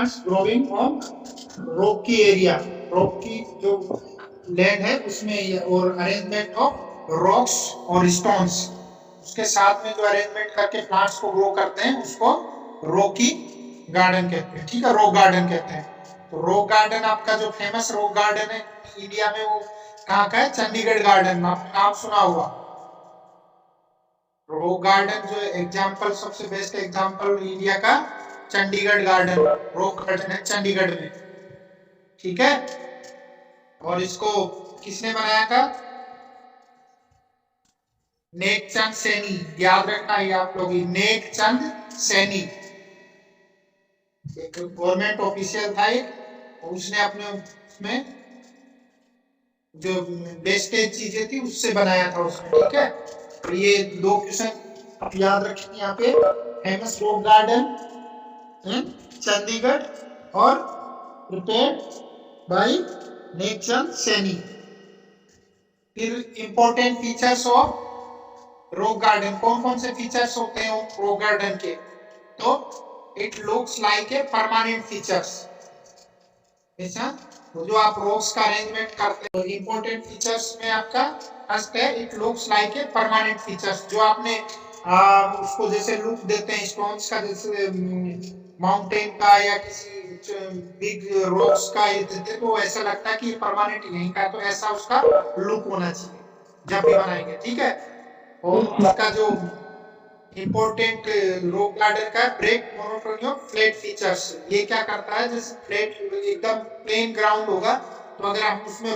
Plants growing on Rocky area, rock की जो land है उसमें, और अरेंजमेंट ऑफ रॉक्स और स्टोन्स, उसके साथ में जो अरेंजमेंट करके प्लांट्स को ग्रो करते हैं उसको रॉकी गार्डन कहते हैं। ठीक है, रॉक गार्डन कहते हैं। तो रॉक गार्डन आपका जो फेमस रॉक गार्डन है इंडिया में वो कहाँ का है? चंडीगढ़ गार्डन, आपने नाम सुना होगा। रॉक गार्डन जो एग्जाम्पल, सबसे बेस्ट एग्जाम्पल इंडिया का चंडीगढ़ गार्डन, रॉक गार्डन है चंडीगढ़ में। ठीक है, और इसको किसने बनाया था? नेकचंद सैनी, याद रखना है आप लोग, नेकचंद सैनी एक गवर्नमेंट ऑफिशियल था एक, उसने अपने उसमें जो वेस्टेज चीजें थी उससे बनाया था उसने। ठीक है, तो ये दो क्वेश्चन आप याद रखेंगे यहाँ पे, फेमस रॉक गार्डन इन चंडीगढ़ और प्रिपेयर्ड बाय नेकचंद सैनी। फिर important features of rock garden, कौन कौन से फीचर्स होते हैं रॉक गार्डन के? तो it looks like a permanent features, ऐसा तो जो आप रॉक्स का अरेंजमेंट करते हो, इंपॉर्टेंट फीचर्स में आपका फर्स्ट है it looks like a permanent features, जो आपने उसको जैसे लुक देते हैं स्टोन्स का, जैसे माउंटेन का या किसी बिग रॉक्स का ये देते तो ऐसा लगता है कि ये परमानेंट यहीं का, तो ऐसा उसका लुक होना चाहिए जब भी बनाएंगे। ठीक है, और उसका जो इंपॉर्टेंट रॉक गार्डन का break monotony of flat features, ये क्या करता है? जैसे फ्लैट एकदम प्लेन ग्राउंड होगा तो अगर हम उसमें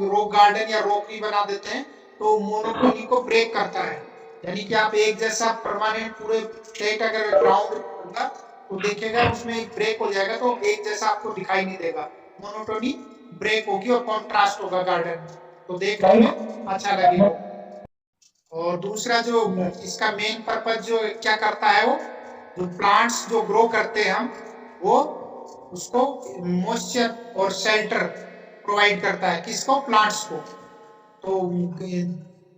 रॉक गार्डन या रॉकरी बना देते हैं तो मोनोटोनी को ब्रेक करता है, यानी कि आप एक जैसा परमानेंट पूरे फ्लैट अगर ग्राउंड होगा तो देखेगा उसमें एक ब्रेक हो जाएगा तो एक जैसा आपको दिखाई नहीं देगा, मोनोटोनी ब्रेक होगी और कॉन्ट्रास्ट होगा गार्डन, तो देखने में अच्छा लगेगा। और दूसरा जो इसका मेन पर्पज जो क्या करता है, वो जो प्लांट्स जो ग्रो करते हैं हम, वो उसको मॉइस्चर और शेल्टर प्रोवाइड करता है, किसको? प्लांट्स को। तो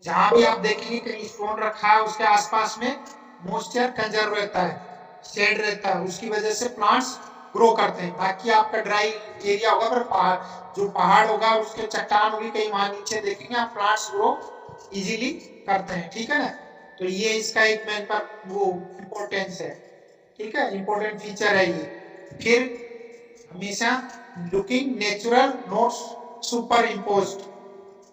जहां भी आप देखेंगे कहीं स्टोन रखा है उसके आसपास में मॉइस्चर कंजर्व रहता है, शेड रहता है, उसकी वजह से प्लांट्स ग्रो करते हैं। बाकी आपका ड्राई एरिया होगा पर जो पहाड़ होगा उसके चट्टान होगी कहीं वहां नीचे देखेंगे आप, प्लांट्स ग्रो इजीली करते हैं। ठीक है ना, तो ये इसका एक मेन पर वो इम्पोर्टेंस है। ठीक है, इम्पोर्टेंट फीचर है ये। फिर हमेशा looking natural note super imposed,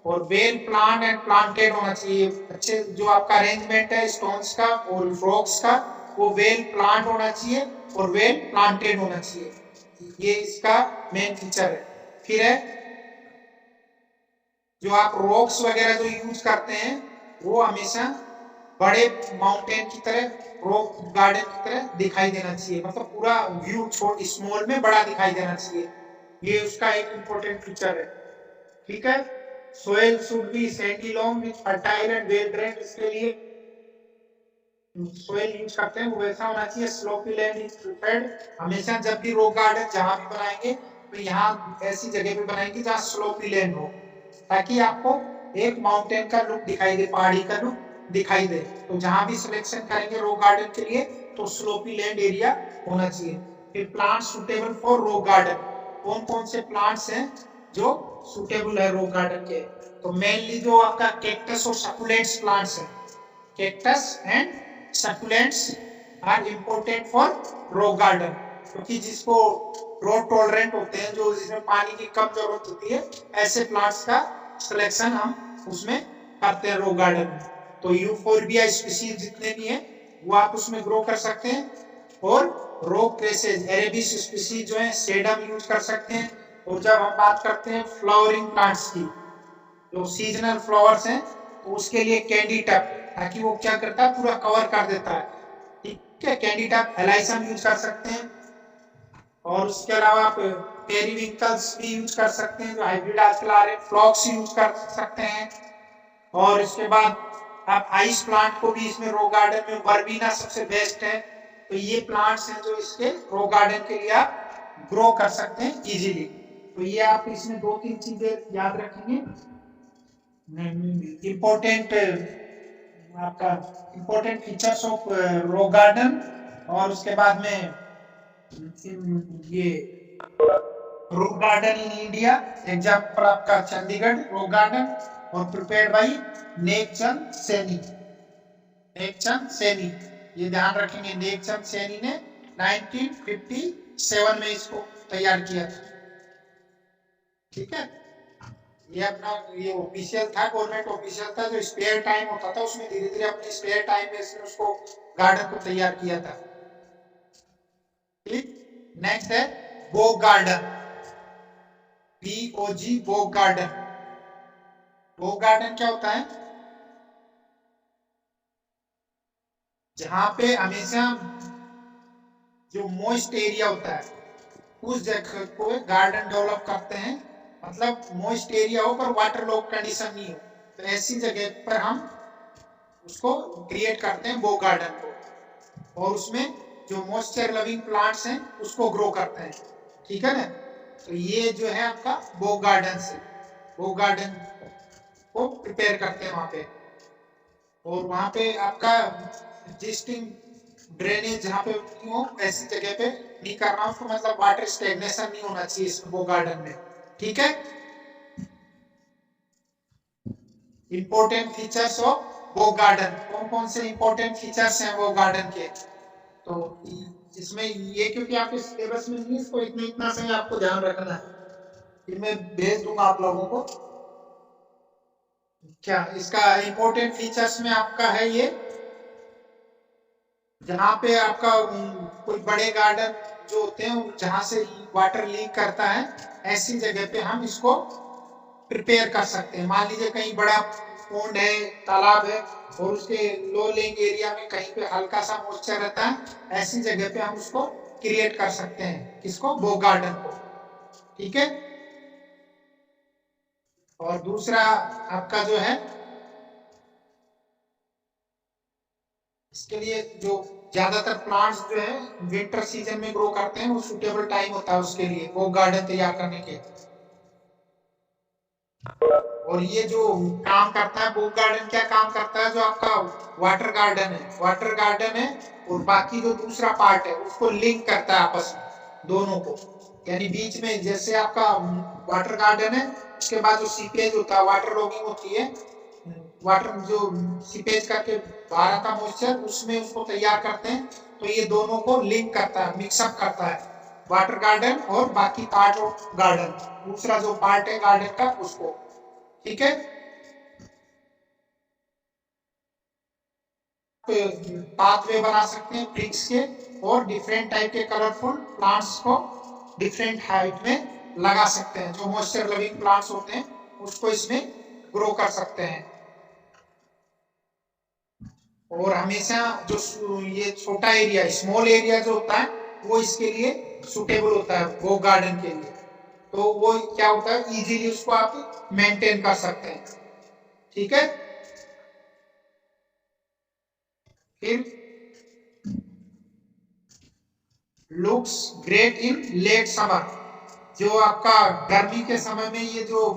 और वेल प्लांट एंड प्लांटेड होना चाहिए। अच्छे जो आपका अरेंजमेंट है स्टोन्स का और रॉक्स का वो वेल प्लांट होना चाहिए और वेल प्लांटेड होना चाहिए, ये इसका मेन फीचर है। फिर है जो आप रॉक्स वगैरह जो यूज करते हैं वो हमेशा बड़े माउंटेन की तरह, रॉक गार्डन की तरह दिखाई देना चाहिए, मतलब पूरा व्यू छोट स्मॉल में बड़ा दिखाई देना चाहिए, ये उसका एक इम्पोर्टेंट फीचर है। ठीक है, soil should be Sandy long with fertile and well drained, इसके लिए सोयल यूज करते हैं वो वैसा होना चाहिए। स्लोपी लैंड इज प्रिफर्ड, हमेशा जब भी रॉक गार्डन जहां भी बनाएंगे तो यहाँ ऐसी जगह पे बनाएंगे जहाँ स्लोपी लैंड हो, ताकि आपको एक माउंटेन का लुक दिखाई दे, पहाड़ी का लुक दिखाई दे। तो जहां भी सिलेक्शन करेंगे रॉक गार्डन के लिए तो स्लोपी लैंड एरिया होना चाहिए। फिर plant suitable for rock garden, कौन कौन से प्लांट्स हैं जो सुटेबल है रॉक गार्डन के? तो मेनली जो आपका कैक्टस और सकुलेंट्स प्लांट्स हैं, cactus and succulents are important for rock garden, क्योंकि जिसको ड्रॉट टॉलरेंट होते हैं, जो जिसमें पानी की कम जरूरत होती है, ऐसे प्लांट्स का सिलेक्शन हम उसमें करते हैं रॉक गार्डन में। तो यूफोर्बिया स्पीशीज जितने भी हैं वो आप उसमें ग्रो कर सकते हैं, और रॉक क्रेसेज एरेबिस स्पीशीज जो है सेडम यूज कर सकते हैं। और जब हम बात करते हैं फ्लावरिंग प्लांट्स की, जो सीजनल फ्लावर्स हैं, तो उसके लिए कैंडी टप, ताकि वो क्या करता है पूरा कवर कर देता है। ठीक है, कैंडी टप एलाइसम यूज कर सकते हैं, और उसके अलावा आप पेरीविंकल्स भी यूज कर सकते हैं जो हाइब्रिड आजकल आ रहे हैं, फ्लॉक्स यूज कर सकते हैं। और इसके बाद आप आइस प्लांट को भी इसमें रॉक गार्डन में, वर्बीना सबसे बेस्ट है। तो ये प्लांट्स हैं जो इसके रॉक गार्डन के लिए आप ग्रो कर सकते हैं इजीली। तो ये आप इसमें दो तीन चीजें याद रखेंगे, इम्पोर्टेंट आपका important features of rock garden, और उसके बाद में ये rock garden in India, example आपका चंडीगढ़ रॉक गार्डन, और प्रिपेयर्ड बाई नेकचंद सैनी। नेकचंद सैनी, ये ध्यान रखेंगे, नेकचंद सैनी ने 1957 में इसको तैयार किया था। ठीक है, ये अपना ये ऑफिशियल था, गवर्नमेंट ऑफिशियल था, जो स्पेयर टाइम होता था उसमें धीरे धीरे अपने स्पेयर टाइम में इसने उसको गार्डन को तैयार किया था। ठीक, नेक्स्ट है बोग गार्डन, BOG, बोग गार्डन। बोग गार्डन क्या होता है? जहां पे हमेशा जो मॉइस्ट एरिया होता है उस जगह को गार्डन डेवलप करते हैं, मतलब मॉइस्ट एरिया हो पर वाटर लॉक कंडीशन नहीं हो, तो ऐसी जगह पर हम उसको क्रिएट करते हैं बोग गार्डन को, और उसमें जो मॉइस्चर लविंग प्लांट्स हैं उसको ग्रो करते हैं। ठीक है ना, तो ये जो है आपका बोग गार्डन से, बोग गार्डन को प्रिपेयर करते हैं वहां पे, और वहां पे आपका एग्जिस्टिंग ड्रेनेज जहाँ पे हो ऐसी जगह पे नहीं करना, उसको मतलब वाटर स्टेगनेशन नहीं होना चाहिए इस वो गार्डन में। ठीक है, इंपॉर्टेंट फीचर्स ऑफ वो गार्डन, कौन कौन से इंपॉर्टेंट फीचर्स हैं वो गार्डन के? तो इसमें ये क्योंकि आपके सिलेबस में नहीं है, इसको इतना इतना से आपको ध्यान रखना है, फिर मैं भेज दूंगा आप लोगों को। क्या इसका इंपॉर्टेंट फीचर्स में आपका है ये, जहाँ पे आपका कोई बड़े गार्डन जो होते हैं जहां से वाटर लीक करता है, ऐसी जगह पे हम इसको प्रिपेयर कर सकते हैं। मान लीजिए कहीं बड़ा पोंड है, तालाब है, और उसके लो लेइंग एरिया में कहीं पे हल्का सा मॉइस्चर रहता है, ऐसी जगह पे हम उसको क्रिएट कर सकते हैं, किसको? बोग गार्डन को। ठीक है, और दूसरा आपका जो है, इसके लिए जो ज्यादातर प्लांट्स जो है विंटर सीजन में ग्रो करते हैं, वो सुटेबल टाइम होता है उसके लिए वो गार्डन तैयार करने के। और ये जो काम करता है वो गार्डन, क्या काम करता है? जो आपका वाटर गार्डन है, वाटर गार्डन है और बाकी जो दूसरा पार्ट है उसको लिंक करता है आपस में दोनों को, यानी बीच में जैसे आपका वाटर गार्डन है, उसके बाद जो सीपेज होता है, वाटर लॉगिंग होती है, वाटर जो सीपेज करके बाहर आता मॉइस्चर, उसमें उसको तैयार करते हैं, तो ये दोनों को लिंक करता है, मिक्सअप करता है, वाटर गार्डन और बाकी पार्ट ऑफ गार्डन, दूसरा जो पार्ट है गार्डन का उसको। ठीक है, पाथवे बना सकते हैं ब्रिक्स के, और डिफरेंट टाइप के कलरफुल प्लांट्स को डिफरेंट हाइट में लगा सकते हैं, जो मॉइस्चर लविंग प्लांट्स होते हैं उसको इसमें ग्रो कर सकते हैं। और हमेशा जो ये छोटा एरिया, स्मॉल एरिया जो होता है, वो इसके लिए सुटेबल होता है वो गार्डन के लिए, तो वो क्या होता है, इजीली उसको आप मेंटेन कर सकते हैं। ठीक है, फिर looks great in late summer, जो आपका गर्मी के समय में ये जो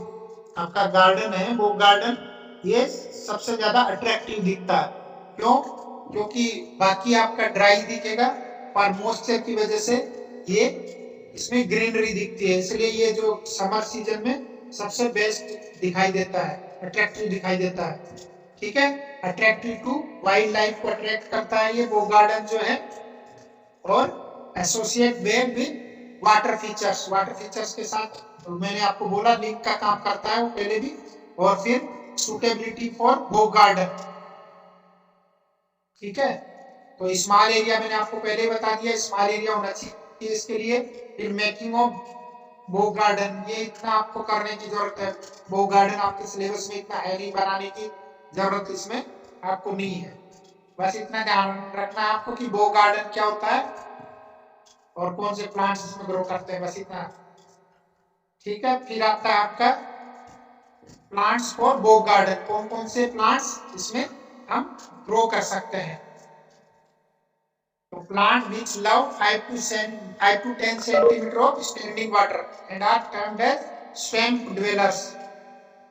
आपका गार्डन है वो गार्डन ये सबसे ज्यादा अट्रैक्टिव दिखता है। क्यों? क्योंकि बाकी आपका ड्राई दिखेगा, पर मॉइस्चर की वजह से ये इसमें ग्रीनरी दिखती है, इसलिए ये जो समर सीजन में सबसे बेस्ट दिखाई देता है, अट्रैक्टिव दिखाई देता है। ठीक है, अट्रैक्टिव टू वाइल्ड लाइफ को अट्रैक्ट करता है ये वो गार्डन जो है, और associate web with water features, water features के साथ मैंने आपको बोला लिंक का काम करता है वो पहले भी, और फिर सुटेबिलिटी फॉर वो गार्डन। ठीक है, तो स्मॉल एरिया मैंने आपको पहले ही बता दिया, स्मॉल एरिया होना चाहिए इसके लिए। फिर मेकिंग ऑफ बो गार्डन, ये इतना आपको करने की जरूरत है, बो गार्डन आपके सिलेबस में इतना है नहीं, बनाने की जरूरत इसमें आपको नहीं है, बस इतना ध्यान रखना है आपको कि बो गार्डन क्या होता है और कौन से प्लांट्स इसमें ग्रो करते हैं, बस इतना। ठीक है, फिर आता है आपका प्लांट्स फॉर बो गार्डन, कौन कौन से प्लांट्स इसमें हम ग्रो कर सकते हैं। तो plant which love 5 to 10 centimeter of standing water and are termed as swamp dwellers,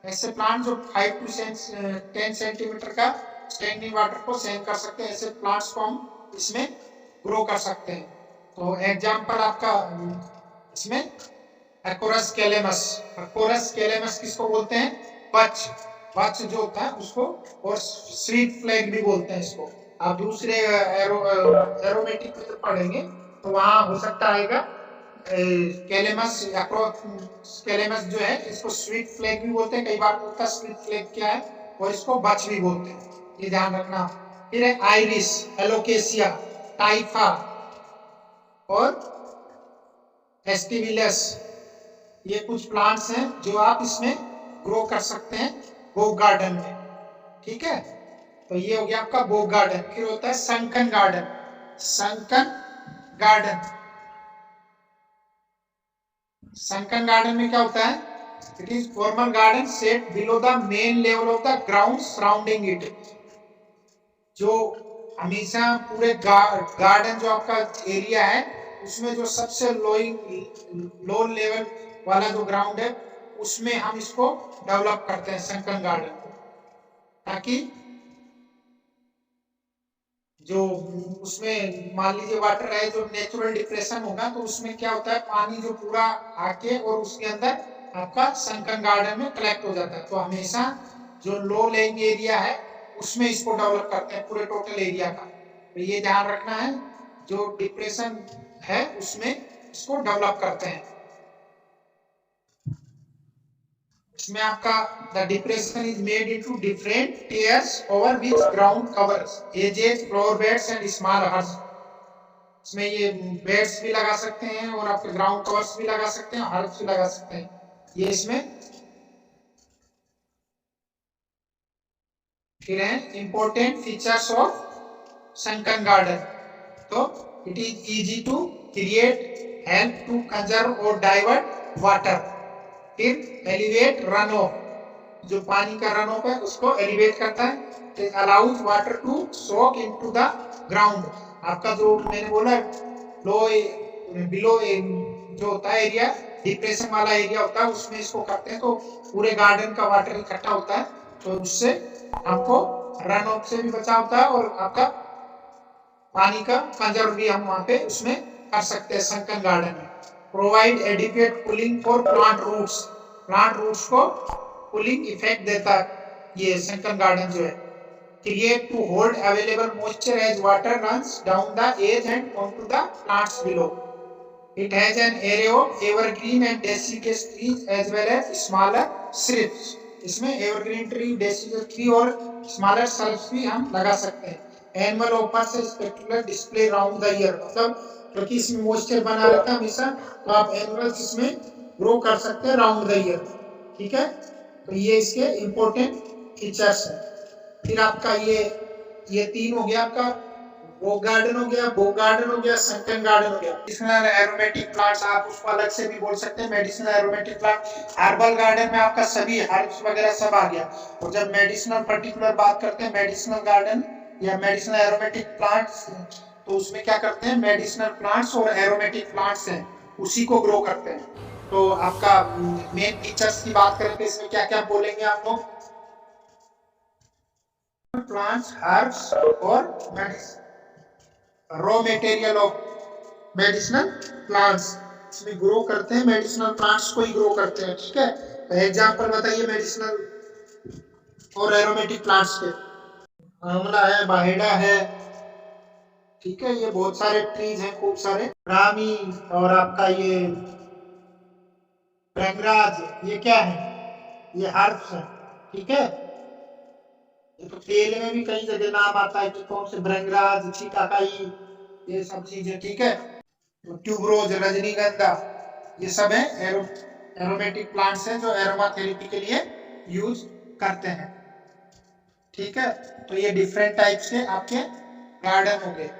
ऐसे प्लांट जो 5 to 10 सेंटीमीटर का स्टैंडिंग वाटर को सहन कर सकते हैं, ऐसे प्लांट्स को हम इसमें ग्रो कर सकते हैं। तो एग्जाम्पल आपका इसमें एकोरस कैलेमस। एकोरस कैलेमस किसको बोलते हैं? बच। बच जो होता है उसको, और स्वीट फ्लैग भी बोलते हैं इसको। आप दूसरे एरोमेटिक में जब पढ़ेंगे तो वहां हो सकता आएगा कैलेमस। कैलेमस जो है इसको स्वीट फ्लैग भी बोलते हैं, कई बार बोलता है स्वीट फ्लैग क्या है, और इसको बच भी बोलते हैं, ये ध्यान रखना। फिर है आइरिस, एलोकेसिया, टाइफा और एस्टिविलस। ये कुछ प्लांट्स हैं जो आप इसमें ग्रो कर सकते हैं बोग गार्डन में। ठीक है, तो ये हो गया आपका बोग गार्डन। फिर होता है sunken garden. Sunken garden, sunken garden में क्या होता है? It is formal garden set below the main level of the ground surrounding it. जो हमेशा पूरे गार्डन जो आपका एरिया है उसमें जो सबसे लो लेवल वाला जो ग्राउंड है उसमें हम इसको डेवलप करते हैं संकन गार्डन को, ताकि जो उसमें मान लीजिए वाटर है जो नेचुरल डिप्रेशन होगा तो उसमें क्या होता है, पानी जो पूरा आके और उसके अंदर आपका संकन गार्डन में कलेक्ट हो जाता है। तो हमेशा जो लो लेइंग एरिया है उसमें इसको डेवलप करते हैं पूरे टोटल एरिया का। तो ये ध्यान रखना है, जो डिप्रेशन है उसमें इसको डेवलप करते हैं। इसमें आपका the depression is made into different tiers over which ground covers edges, floor beds and small hurts. इसमें ये बेड्स भी लगा सकते हैं और आपके ग्राउंड कवर्स भी लगा सकते हैं, हर्ट्स भी लगा सकते हैं। ये इसमें फिर है important features of sunken garden. तो it is easy to create, help to conserve और डाइवर्ट वाटर। फिर एलिवेट रन ऑफ, जो पानी का रन ऑफ है उसको एलिवेट करता है। It allows water to soak into the ground. आपका जो मैंने बोला लो बिलो जो होता है एरिया, डिप्रेशन वाला एरिया होता है उसमें इसको करते हैं तो पूरे गार्डन का वाटर इकट्ठा होता है, तो उससे आपको रन ऑफ से भी बचा होता है और आपका पानी का कंजर्व भी हम वहां पे उसमें कर सकते हैं संकन गार्डन में। Provide adequate cooling for plant roots. Plant roots को कूलिंग इफेक्ट देता है ये संकन गार्डन जो है। Create to hold available moisture as water runs down the edge and onto the plants below. It has an array of evergreen and deciduous trees as well as smaller shrubs. इसमें evergreen tree, deciduous tree और smaller shrubs भी हम लगा सकते हैं। Animal offers a spectacular display round the year। मतलब क्योंकि इसमें moisture बना रहता है हमेशा, तो आप animals इसमें grow कर सकते हैं round the year। ठीक है, तो ये इसके important features हैं। फिर आपका ये तीन हो गया आपका बोग गार्डन हो गया, बोग गार्डन हो गया, संकन गार्डन हो गया। मेडिसिनल एरोमेटिक प्लांट्स आप उसको अलग से भी बोल सकते हैं, medicinal aromatic plant. Herbal garden में आपका सभी हर्ब्स वगैरह सब आ गया। और जब मेडिसिनल पर्टिकुलर बात करते हैं मेडिसिनल गार्डन या मेडिसिनल एरोमेटिक प्लांट्स, तो उसमें क्या करते हैं, मेडिसिनल प्लांट्स और एरोमेटिक प्लांट्स हैं उसी को ग्रो करते हैं। तो आपका मेन फीचर्स की बात करें तो इसमें क्या क्या बोलेंगे आप लोग? प्लांट्स, हर्ब्स और medicine, raw material of medicinal plants. इसमें ग्रो करते हैं, मेडिसिनल प्लांट्स को ही ग्रो करते हैं। ठीक है, तो एग्जांपल बताइए मेडिसिनल और एरोमेटिक प्लांट्स के। आंवला है, बाहेडा है, ठीक है, ये बहुत सारे ट्रीज हैं, खूब सारे। रामी और आपका ये ब्रंगराज, ये क्या है? ये हर्ब्स है। ठीक है, तो तेल में भी कई जगह नाम आता है कि कौन से ब्रंगराज, शिकाकाई, ये सब चीजें। ठीक है, तो ट्यूबरोज, रजनीगंधा, ये सब है एरोमेटिक प्लांट्स हैं जो एरोमा थेरेपी के लिए यूज करते हैं। ठीक है, तो ये डिफरेंट टाइप्स के आपके गार्डन हो गए।